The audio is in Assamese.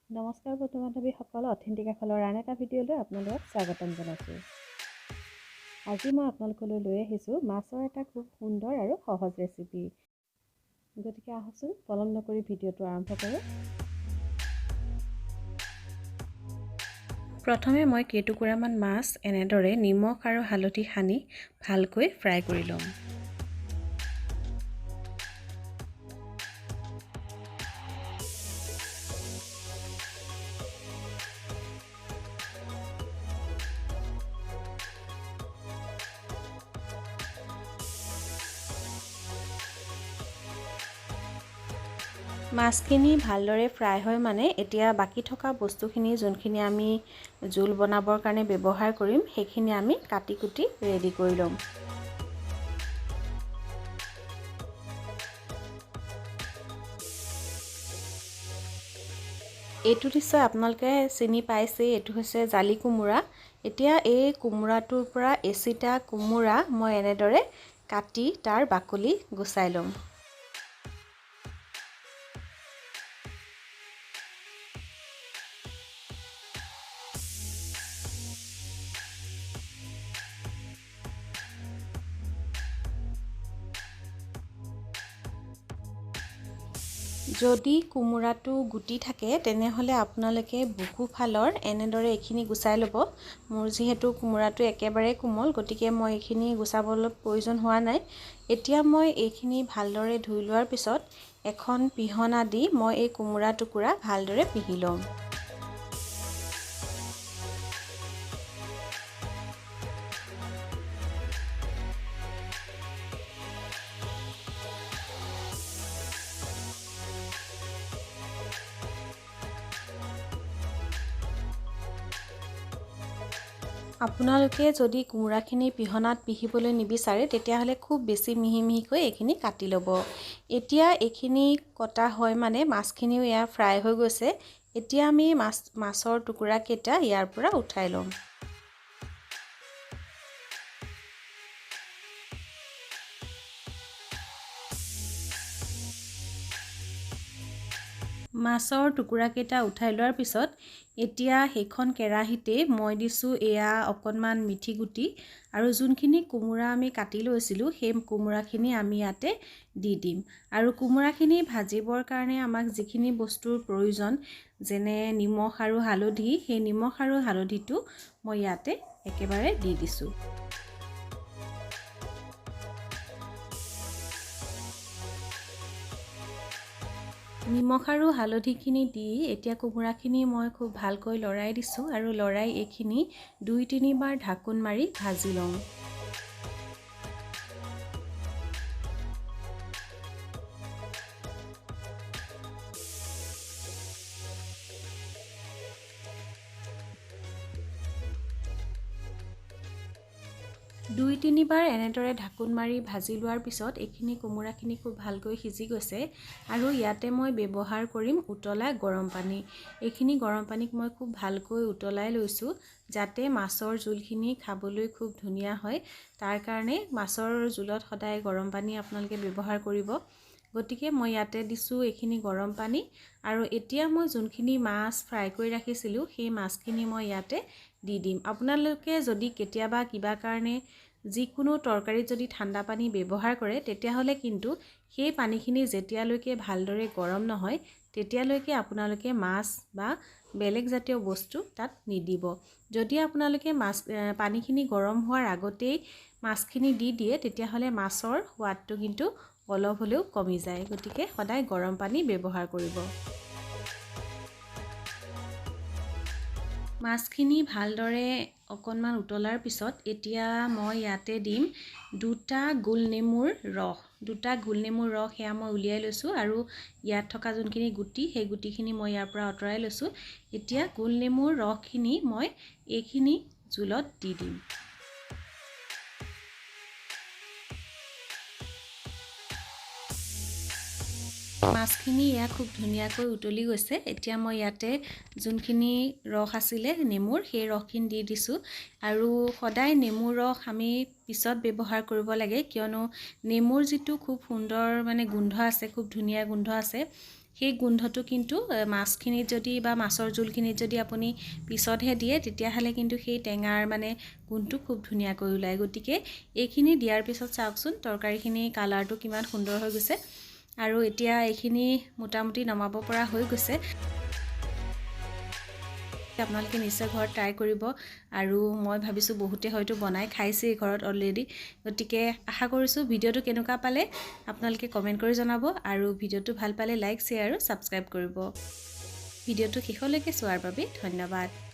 নমস্কাৰ বন্ধু বান্ধৱীসকল, অথেণ্টিক আখলৰ আন এটা ভিডিঅ'লৈ আপোনালোকক স্বাগতম জনাইছোঁ। আজি মই আপোনালোকলৈ লৈ আহিছোঁ মাছৰ এটা খুব সুন্দৰ আৰু সহজ ৰেচিপি। গতিকে আহকচোন পলম নকৰি ভিডিঅ'টো আৰম্ভ কৰোঁ। প্ৰথমে মই কেইটুকুৰামান মাছ এনেদৰে নিমখ আৰু হালধি সানি ভালকৈ ফ্ৰাই কৰি ল'ম। মাছখিনি ভালদৰে ফ্ৰাই হয় মানে এতিয়া বাকী থকা বস্তুখিনি যোনখিনি আমি জোল বনাবৰ কাৰণে ব্যৱহাৰ কৰিম সেইখিনি আমি কাটি কুটি ৰেডি কৰি ল'ম। এইটো নিশ্চয় আপোনালোকে চিনি পাইছেই, এইটো হৈছে জালি কোমোৰা। এতিয়া এই কোমোৰাটোৰ পৰা এচিটা কোমোৰা মই এনেদৰে কাটি তাৰ বাকলি গুচাই ল'ম। যদি কোমোৰাটো গুটি থাকে তেনেহ'লে আপোনালোকে বুকু ফালৰ এনেদৰে এইখিনি গুচাই ল'ব। মোৰ যিহেতু কোমোৰাটো একেবাৰে কোমল গতিকে মই এইখিনি গুচাবলৈ প্ৰয়োজন হোৱা নাই। এতিয়া মই এইখিনি ভালদৰে ধুই লোৱাৰ পিছত এখন পিহনা দি মই এই কোমোৰা টুকুৰা ভালদৰে পিহি ল'ম। আপোনালোকে যদি কোমোৰাখিনি পিহনাত পিহিবলৈ নিবিচাৰে তেতিয়াহ'লে খুব বেছি মিহি মিহিকৈ এইখিনি কাটি ল'ব। এতিয়া এইখিনি কটা হয় মানে মাছখিনিও ইয়াৰ ফ্ৰাই হৈ গৈছে। এতিয়া আমি মাছৰ টুকুৰাকেইটা ইয়াৰ পৰা উঠাই ল'ম। মাছৰ টুকুৰাকেইটা উঠাই লোৱাৰ পিছত এতিয়া সেইখন কেৰাহীতে মই দিছোঁ এয়া অকণমান মিঠি গুটি আৰু যোনখিনি কোমোৰা আমি কাটি লৈছিলোঁ সেই কোমোৰাখিনি আমি ইয়াতে দি দিম। আৰু কোমোৰাখিনি ভাজিবৰ কাৰণে আমাক যিখিনি বস্তুৰ প্ৰয়োজন যেনে নিমখ আৰু হালধি, সেই নিমখ আৰু হালধিটো মই ইয়াতে একেবাৰে দি দিছোঁ। নিমখ আৰু হালধিখিনি দি এতিয়া কোমোৰাখিনি মই খুব ভালকৈ লৰাই দিছোঁ আৰু লৰাই এইখিনি 2-3 বাৰ ঢাকোন মাৰি ভাজি লওঁ। দুই তিনিবাৰ এনেদৰে ঢাকোন মাৰি ভাজি লোৱাৰ পিছত এইখিনি কোমোৰাখিনি খুব ভালকৈ সিজি গৈছে আৰু ইয়াতে মই ব্যৱহাৰ কৰিম উতলা গৰম পানী। এইখিনি গৰম পানীক মই খুব ভালকৈ উতলাই লৈছোঁ যাতে মাছৰ জোলখিনি খাবলৈ খুব ধুনীয়া হয়। তাৰ কাৰণে মাছৰ জোলত সদায় গৰম পানী আপোনালোকে ব্যৱহাৰ কৰিব। গতিকে মই ইয়াতে দিছোঁ এইখিনি গৰম পানী আৰু এতিয়া মই যোনখিনি মাছ ফ্ৰাই কৰি ৰাখিছিলোঁ সেই মাছখিনি মই ইয়াতে দি দিম। আপোনালোকে যদি কেতিয়াবা কিবা কাৰণে যিকোনো তৰকাৰীত যদি ঠাণ্ডা পানী ব্যৱহাৰ কৰে তেতিয়াহ'লে কিন্তু সেই পানীখিনি যেতিয়ালৈকে ভালদৰে গৰম নহয় তেতিয়ালৈকে আপোনালোকে মাছ বা বেলেগ জাতীয় বস্তু তাত নিদিব। যদি আপোনালোকে পানীখিনি গৰম হোৱাৰ আগতেই মাছখিনি দি দিয়ে তেতিয়াহ'লে মাছৰ সোৱাদটো কিন্তু অলপ হ'লেও কমি যায়। গতিকে সদায় গৰম পানী ব্যৱহাৰ কৰিব। মাছখিনি ভালদৰে অকণমান উতলাৰ পিছত এতিয়া মই ইয়াতে দিম 2টা গোলনেমুৰ ৰস। 2টা গোলনেমুৰ ৰস সেয়া মই উলিয়াই লৈছোঁ আৰু ইয়াত থকা যোনখিনি গুটি সেই গুটিখিনি মই ইয়াৰ পৰা আঁতৰাই লৈছোঁ। এতিয়া গোলনেমুৰ ৰসখিনি মই এইখিনি জোলত দি দিম। মাছখিনি ইয়াত খুব ধুনীয়াকৈ উতলি গৈছে। এতিয়া মই ইয়াতে যোনখিনি ৰস আছিলে নেমুৰ সেই ৰসখিনি দি দিছোঁ আৰু সদায় নেমুৰ ৰস আমি পিছত ব্যৱহাৰ কৰিব লাগে কিয়নো নেমুৰ যিটো খুব সুন্দৰ গোন্ধ আছে, খুব ধুনীয়া গোন্ধ আছে, সেই গোন্ধটো কিন্তু মাছখিনিত যদি বা মাছৰ জোলখিনিত যদি আপুনি পিছতহে দিয়ে তেতিয়াহ'লে কিন্তু সেই টেঙাৰ মানে গোন্ধটো খুব ধুনীয়াকৈ ওলায়। গতিকে এইখিনি দিয়াৰ পিছত চাওকচোন তৰকাৰীখিনি কালাৰটো কিমান সুন্দৰ হৈ গৈছে আৰু এতিয়া এইখিনি মোটামুটি নমাব পৰা হৈ গৈছে। আপোনালোকে নিশ্চয় ঘৰত ট্ৰাই কৰিব আৰু মই ভাবিছোঁ বহুতে হয়তো বনাই খাইছেই ঘৰত অলৰেডি। গতিকে আশা কৰিছোঁ ভিডিঅ'টো কেনেকুৱা পালে আপোনালোকে কমেণ্ট কৰি জনাব আৰু ভিডিঅ'টো ভাল পালে লাইক শ্বেয়াৰ আৰু ছাবস্ক্ৰাইব কৰিব। ভিডিঅ'টো শেষলৈকে চোৱাৰ বাবে ধন্যবাদ।